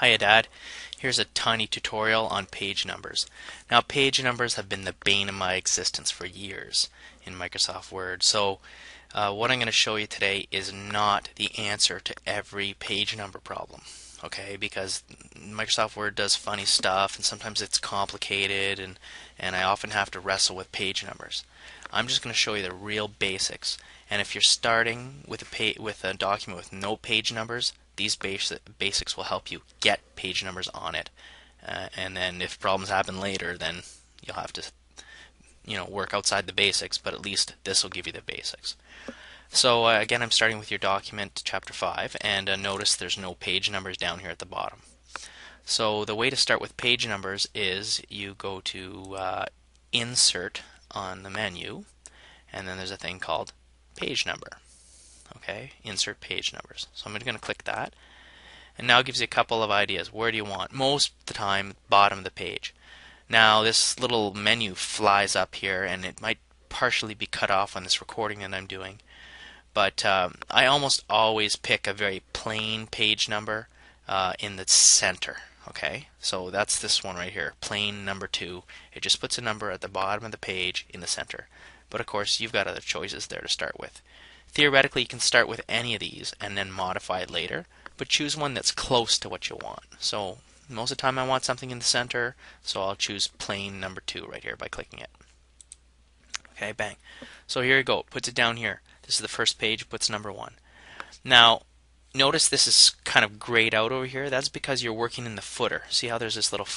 Hiya Dad, here's a tiny tutorial on page numbers. Now page numbers have been the bane of my existence for years in Microsoft Word. So what I'm going to show you today is not the answer to every page number problem. Okay, because Microsoft Word does funny stuff and sometimes it's complicated and I often have to wrestle with page numbers. I'm just going to show you the real basics. And if you're starting with a document with no page numbers, these basics will help you get page numbers on it. And then if problems happen later, then you'll have to work outside the basics, but at least this will give you the basics. So again, I'm starting with your document, chapter 5, and notice there's no page numbers down here at the bottom. So the way to start with page numbers is you go to Insert on the menu, and then there's a thing called Page Number. Okay, Insert Page Numbers. So I'm going to click that, and now it gives you a couple of ideas. Where do you want? Most of the time, bottom of the page. Now this little menu flies up here, and it might partially be cut off on this recording that I'm doing. But I almost always pick a very plain page number in the center. Okay, so that's this one right here, plain number 2. It just puts a number at the bottom of the page in the center. But of course, you've got other choices there to start with. Theoretically, you can start with any of these and then modify it later, but choose one that's close to what you want. So most of the time I want something in the center, so I'll choose plain number 2 right here by clicking it. Okay, bang. So here you go, it puts it down here. This is the first page, puts number 1. Now, notice this is kind of grayed out over here. That's because you're working in the footer. See how there's this little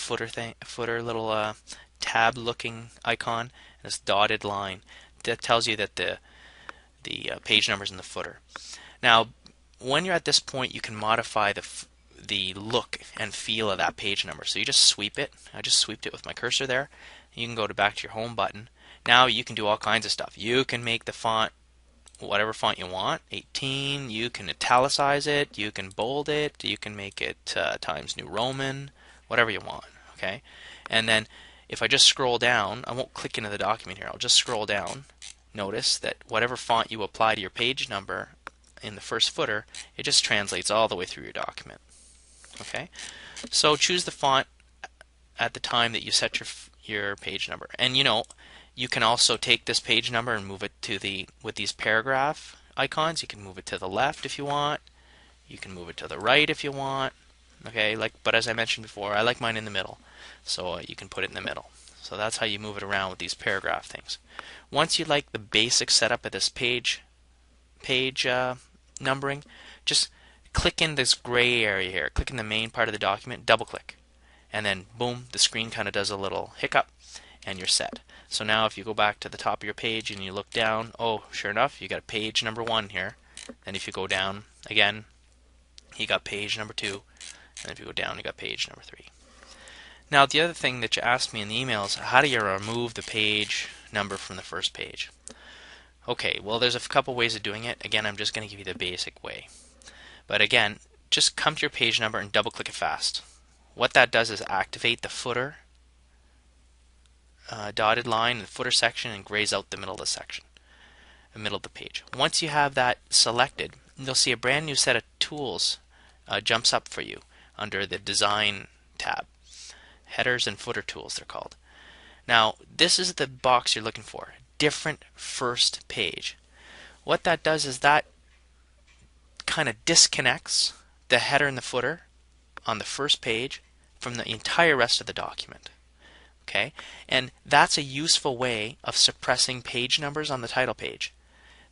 little tab looking icon, this dotted line. That tells you that the page number's in the footer. Now, when you're at this point, you can modify the look and feel of that page number. So you just sweep it. I just sweeped it with my cursor there. You can go back to your home button. Now you can do all kinds of stuff. You can make the font whatever font you want, 18, you can italicize it, you can bold it, you can make it Times New Roman, whatever you want, okay? And then if I just scroll down, I won't click into the document here, I'll just scroll down. Notice that whatever font you apply to your page number in the first footer, it just translates all the way through your document, okay? So choose the font at the time that you set your page number. And you can also take this page number and move it to with these paragraph icons. You can move it to the left if you want. You can move it to the right if you want. Okay, but as I mentioned before, I like mine in the middle. So you can put it in the middle. So that's how you move it around with these paragraph things. Once you like the basic setup of this page numbering, just click in this gray area here. Click in the main part of the document, double click. And then boom, the screen kind of does a little hiccup and you're set. So now if you go back to the top of your page and you look down, oh, sure enough, you got page number 1 here. And if you go down again, you got page number 2. And if you go down, you got page number 3. Now the other thing that you asked me in the email is how do you remove the page number from the first page? Okay, well there's a couple ways of doing it. Again, I'm just going to give you the basic way. But again, just come to your page number and double click it fast. What that does is activate the footer dotted line in the footer section and grays out the middle of the section, the middle of the page. Once you have that selected, you'll see a brand new set of tools jumps up for you under the Design tab. Headers and footer tools, they're called. Now, this is the box you're looking for. Different first page. What that does is that kind of disconnects the header and the footer on the first page from the entire rest of the document. Okay, and that's a useful way of suppressing page numbers on the title page,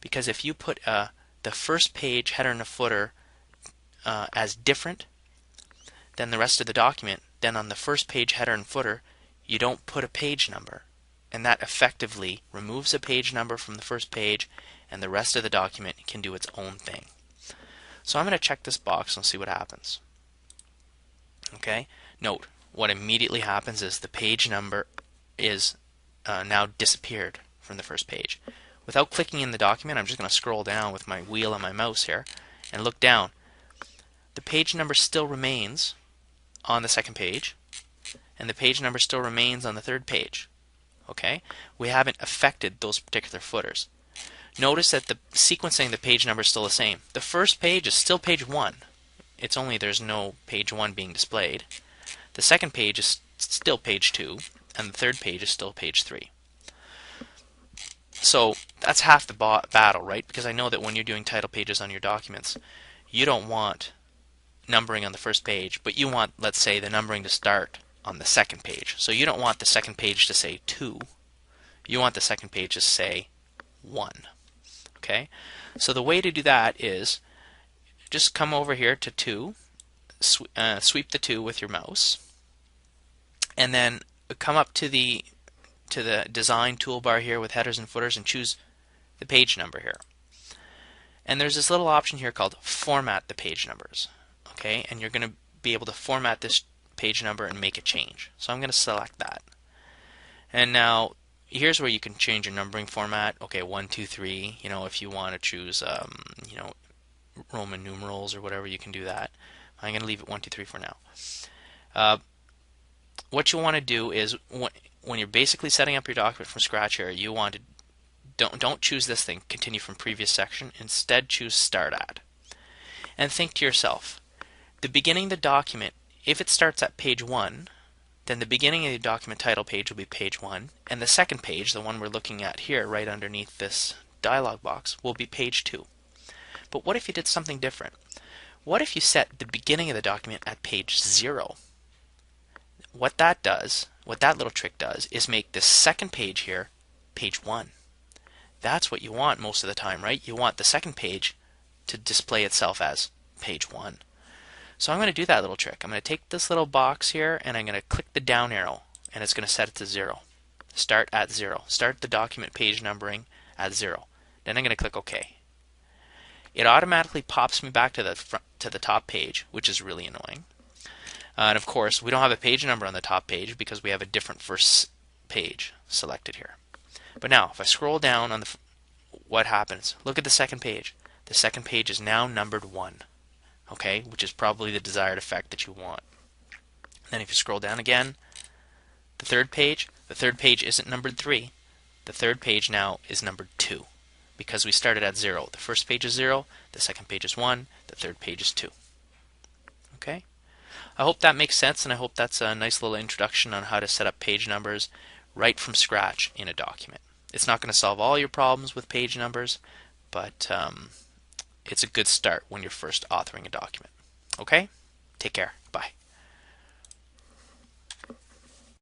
because if you put the first page header and the footer as different than the rest of the document, then on the first page header and footer you don't put a page number, and that effectively removes a page number from the first page, and the rest of the document can do its own thing. So I'm going to check this box and see what happens. Okay, note, what immediately happens is the page number is now disappeared from the first page. Without clicking in the document, I'm just going to scroll down with my wheel and my mouse here and look down. The page number still remains on the second page, and the page number still remains on the third page. Okay, we haven't affected those particular footers. Notice that the sequencing of the page number is still the same. The first page is still page 1. It's only there's no page 1 being displayed. The second page is still page 2, and the third page is still page 3. So that's half the battle, right? Because I know that when you're doing title pages on your documents, you don't want numbering on the first page, but you want, let's say, the numbering to start on the second page. So you don't want the second page to say 2. You want the second page to say 1. Okay? So the way to do that is just come over here to 2, sweep the 2 with your mouse, and then come up to the design toolbar here with headers and footers and choose the page number here. And there's this little option here called format the page numbers. Okay, and you're going to be able to format this page number and make a change. So I'm going to select that. And now here's where you can change your numbering format. Okay, 1, 2, 3. You know, if you want to choose, you know, Roman numerals or whatever, you can do that. I'm going to leave it 1, 2, 3 for now. What you want to do is when you're basically setting up your document from scratch here, you want to don't choose this thing, continue from previous section. Instead, choose Start At. And think to yourself, the beginning of the document, if it starts at page 1, then the beginning of the document title page will be page 1, and the second page, the one we're looking at here right underneath this dialog box, will be page 2. But what if you did something different? What if you set the beginning of the document at page 0? What that does, what that little trick does, is make this second page here page 1. That's what you want most of the time, right? You want the second page to display itself as page 1. So I'm going to do that little trick. I'm going to take this little box here and I'm going to click the down arrow and it's going to set it to 0. Start at 0. Start the document page numbering at 0. Then I'm going to click OK. It automatically pops me back to the top page, which is really annoying. And of course, we don't have a page number on the top page because we have a different first page selected here. But now, if I scroll down on what happens? Look at the second page. The second page is now numbered 1. Okay, which is probably the desired effect that you want. Then if you scroll down again, the third page isn't numbered 3. The third page now is numbered 2 because we started at 0. The first page is 0, the second page is 1, the third page is 2. Okay? I hope that makes sense, and I hope that's a nice little introduction on how to set up page numbers right from scratch in a document. It's not going to solve all your problems with page numbers, but it's a good start when you're first authoring a document. Okay? Take care. Bye.